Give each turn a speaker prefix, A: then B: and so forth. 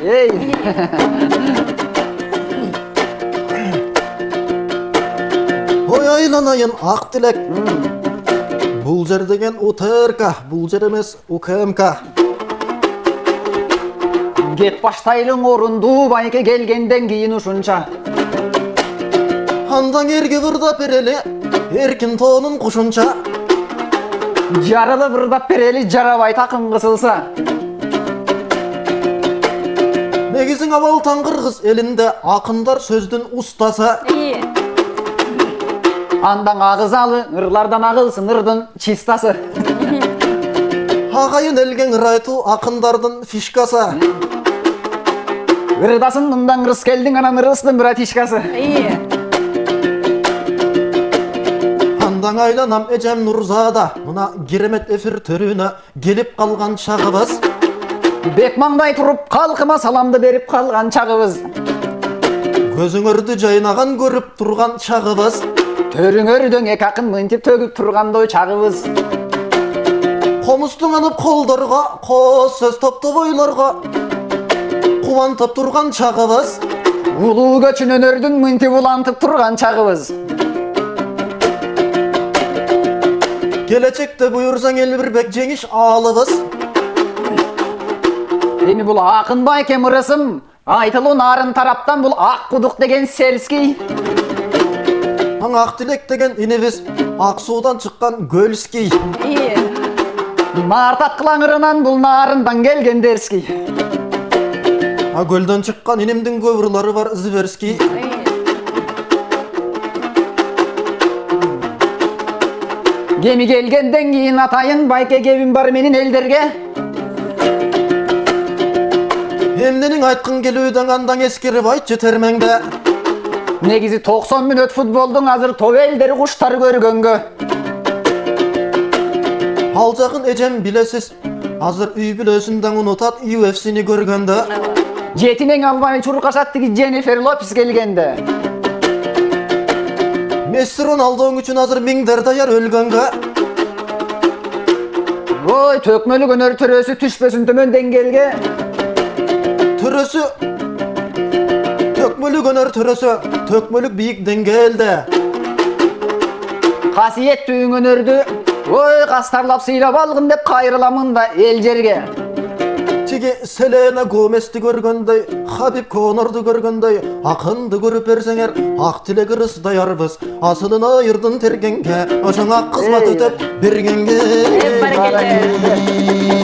A: Ey.
B: Oy aylanayın ак tilek. Bul jer degen UTRK, bul jer emes UKMK.
A: Gep baştaylıň orundu bayke gelgenden giyin uşunça.
B: Handan erge vırda pereli, erkin tonun kuşunça.
A: Jaralı vırdap bereli jarabay takın kısılsa.
B: Negizin abaltan kırgız elinde akınдар sözdün ustasa.
C: İyi.
A: Andan ağızalı, ırlardan ağılsın ırdın çistası.
B: Hagayın elgen ıraytu akındardın fişkasa.
A: Irdasın ından ırıs geldin anan ırıstın bratişkası.
C: İyi.
B: Handan aylanam ecem Nurzada. Muna giremet efir törüne gelip kalgan çağıbız.
A: Bekmangday turup kalkıma salamdı berip kalgan çağıbız.
B: Gözüңөрдü жайнаган көрüp turgan çağıbız.
A: Törüңөрдөң ek akın mıntip tөгüp turgandoy çağıbız.
B: Komustun anıp koldarga, koz söz toptu boylarga. Kuvantып turgan çağıbız.
A: Улуу көчүн өнөрдүн мынтип улантып турган чагыбыз.
B: Gelecekte buyursan el bir bek cengiş ağlıbız.
A: Эми бул акынбай экен ырысым, айтылуу нарын тараптан бул ак кудук деген селский.
B: Haң ак tilek degen inibis, ak sudan çıkkan gölski.
C: İyi.
A: Мартаткылаң ырынан бул нарындан келген дерский.
B: Ha gölden çıkkan inimdin kövrüleri var zverski.
C: İyi.
A: Gemi келгенден кийин атайын байке кебим бар менин элдерге.
B: Emnenin aytkın gelүүден andan eskirip ayt jetermengde.
A: Негизи 90 мүнөт футболдун азыр топ элдери куштар көргөнгө.
B: Alcağın ecem bilesiz. Hazır üy bilösünden unutat UFC'ni görgende.
A: Жетинең албай чуркашат тиги Jennifer Lopez келгенде.
B: Messi Ronaldo'nun üçün hazır miңдер dayar ölgenge.
A: Ой, төкмөлүк өнөр төрөсү түшпөсүн төмөн деңгээлге.
B: Törösü tökmölük önör törösü tökmölük büyük dengelde.
A: Касиеттүү өнөрдү ой кастарлап сыйлап алгын деп кайрыламын да эл жерге.
B: Tigi Selena Gomez'di görgöndey, Habib Connor'du görgöndey, akındı görüp berseňer, ak tilek ırıs dayarbız, asılın ayırdın tergenge, oşaňa kızmat ötep bergenge.
C: Hep bereketli.